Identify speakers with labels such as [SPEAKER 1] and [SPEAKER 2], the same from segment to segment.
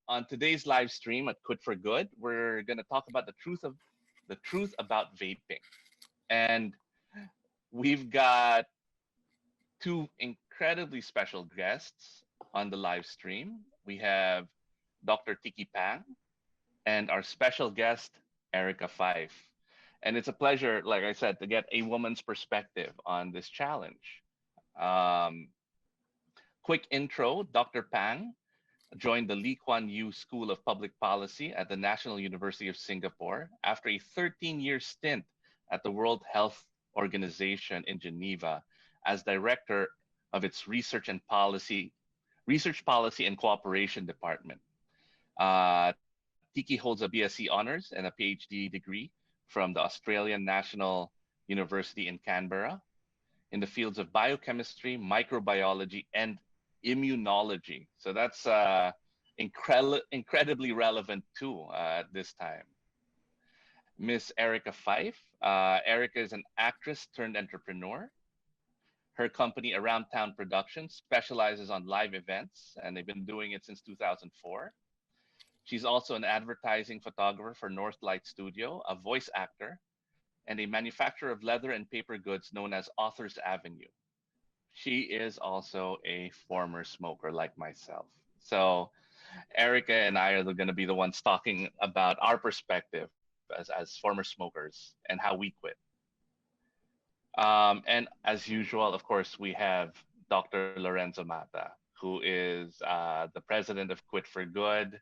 [SPEAKER 1] on today's live stream at Quit for Good, we're going to talk about the truth about vaping. And we've got two incredibly special guests on the live stream. We have Dr. Tiki Pang and our special guest, Erica Fife. And it's a pleasure, like I said, to get a woman's perspective on this challenge. Um, Quick intro: Dr. Pang joined the Lee Kuan Yew School of Public Policy at the National University of Singapore after a 13-year stint at the World Health Organization in Geneva as director of its Research Policy and Cooperation Department. Tiki holds a BSc Honors and a PhD degree from the Australian National University in Canberra in the fields of biochemistry, microbiology, and immunology. So that's incredibly relevant too at this time. Miss Erica Fife. Erica is an actress turned entrepreneur. Her company, Around Town Productions, specializes on live events, and they've been doing it since 2004. She's also an advertising photographer for Northlight Studio, a voice actor, and a manufacturer of leather and paper goods known as Authors Avenue. She is also a former smoker like myself. So Erica and I are going to be the ones talking about our perspective as former smokers and how we quit. And as usual, of course, we have Dr. Lorenzo Mata, who is the president of Quit for Good.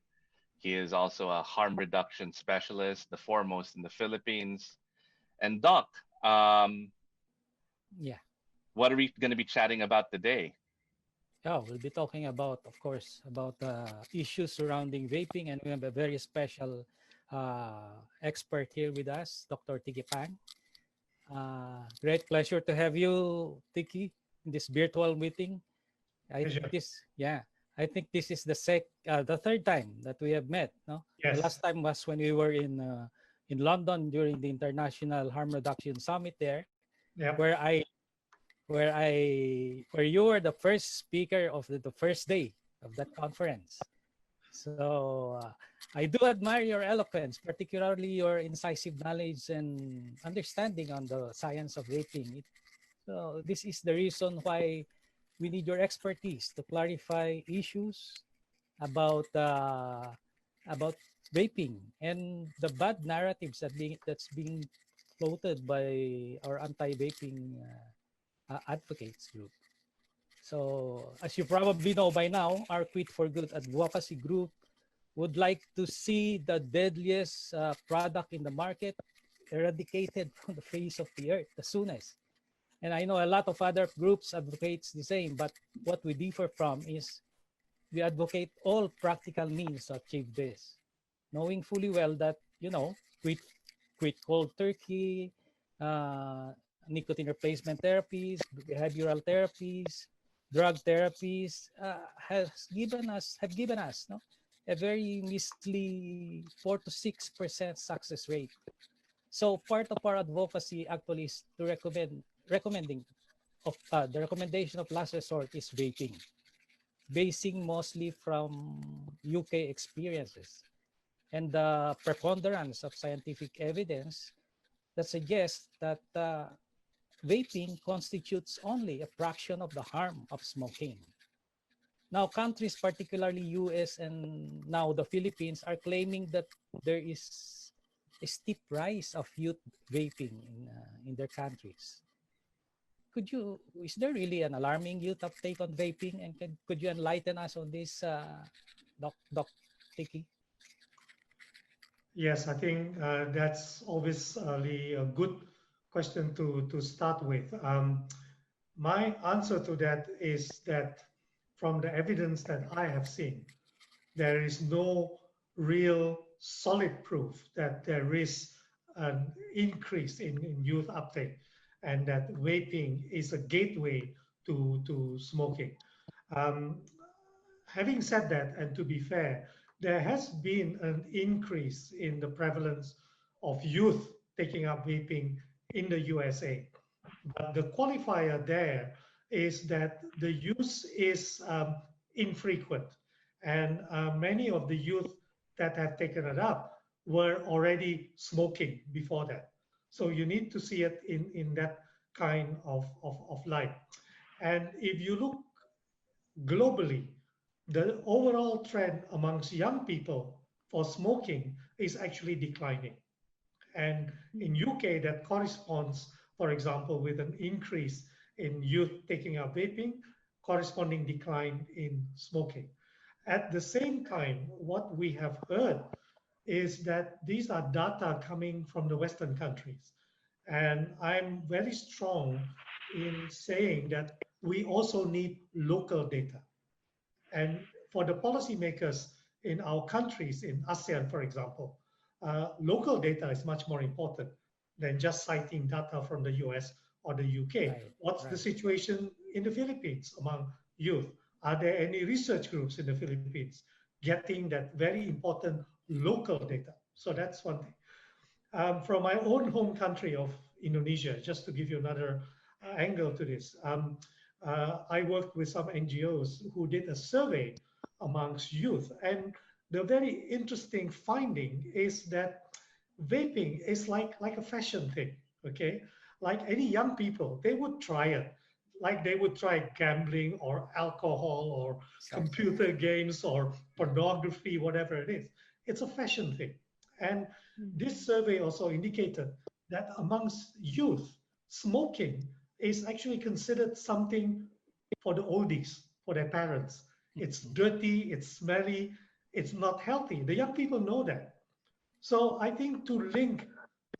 [SPEAKER 1] He is also a harm reduction specialist, the foremost in the Philippines. And Doc,
[SPEAKER 2] Yeah.
[SPEAKER 1] what are we going to be chatting about today?
[SPEAKER 2] Oh, we'll be talking about, of course, about issues surrounding vaping, and we have a very special expert here with us, Dr. Tiki Pang. Great pleasure to have you, Tiki, in this virtual meeting. I think
[SPEAKER 3] Pleasure.
[SPEAKER 2] this, yeah, I think this is the third time that we have met. No, the
[SPEAKER 3] Yes.
[SPEAKER 2] last time was when we were in London during the International Harm Reduction Summit there,
[SPEAKER 3] Yep.
[SPEAKER 2] where I where you were the first speaker of the first day of that conference. So I do admire your eloquence, particularly your incisive knowledge and understanding on the science of vaping. So this is the reason why we need your expertise to clarify issues about about vaping and the bad narratives that's being floated by our anti-vaping advocates group. So, as you probably know by now, our Quit for Good advocacy group would like to see the deadliest product in the market eradicated from the face of the earth the soonest. And I know a lot of other groups advocates the same, but what we differ from is we advocate all practical means to achieve this, knowing fully well that, quit, quit cold turkey, nicotine replacement therapies, behavioral therapies, drug therapies have given us no, a very measly 4 to 6% success rate. So part of our advocacy actually is to recommending of the recommendation of last resort is vaping, basing mostly from UK experiences and the preponderance of scientific evidence that suggests that vaping constitutes only a fraction of the harm of smoking. Now, countries, particularly US and now the Philippines, are claiming that there is a steep rise of youth vaping in their countries. Is there really an alarming youth uptake on vaping? And could you enlighten us on this, Doc Tiki?
[SPEAKER 3] Yes, I think that's obviously a good question to start with. My answer to that is that from the evidence that I have seen, there is no real solid proof that there is an increase in youth uptake and that vaping is a gateway to smoking. Um, Having said that, and to be fair, there has been an increase in the prevalence of youth taking up vaping in the USA. But the qualifier there is that the use is infrequent and many of the youth that have taken it up were already smoking before that. So you need to see it in that kind of light. And if you look globally, the overall trend amongst young people for smoking is actually declining. And in UK, that corresponds, for example, with an increase in youth taking up vaping, corresponding decline in smoking. At the same time, what we have heard is that these are data coming from the Western countries. And I'm very strong in saying that we also need local data. And for the policymakers in our countries, in ASEAN, for example, local data is much more important than just citing data from the US or the UK.
[SPEAKER 2] Right,
[SPEAKER 3] What's the
[SPEAKER 2] right.
[SPEAKER 3] situation in the Philippines among youth? Are there any research groups in the Philippines getting that very important local data? So that's one thing. From my own home country of Indonesia, just to give you another angle to this, I worked with some NGOs who did a survey amongst youth. And the very interesting finding is that vaping is like a fashion thing, okay? Like any young people, they would try it. Like they would try gambling or alcohol or
[SPEAKER 2] Exactly.
[SPEAKER 3] computer games or pornography, whatever it is. It's a fashion thing. And this survey also indicated that amongst youth, smoking is actually considered something for the oldies, for their parents. It's
[SPEAKER 2] Mhm.
[SPEAKER 3] dirty, it's smelly, it's not healthy. The young people know that. So I think to link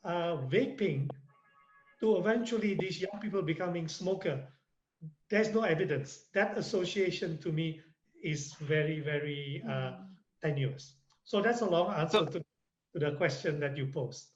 [SPEAKER 3] vaping to eventually these young people becoming smoker, there's no evidence. That association to me is very, very tenuous. So that's a long
[SPEAKER 1] So
[SPEAKER 3] answer to the question that you posed.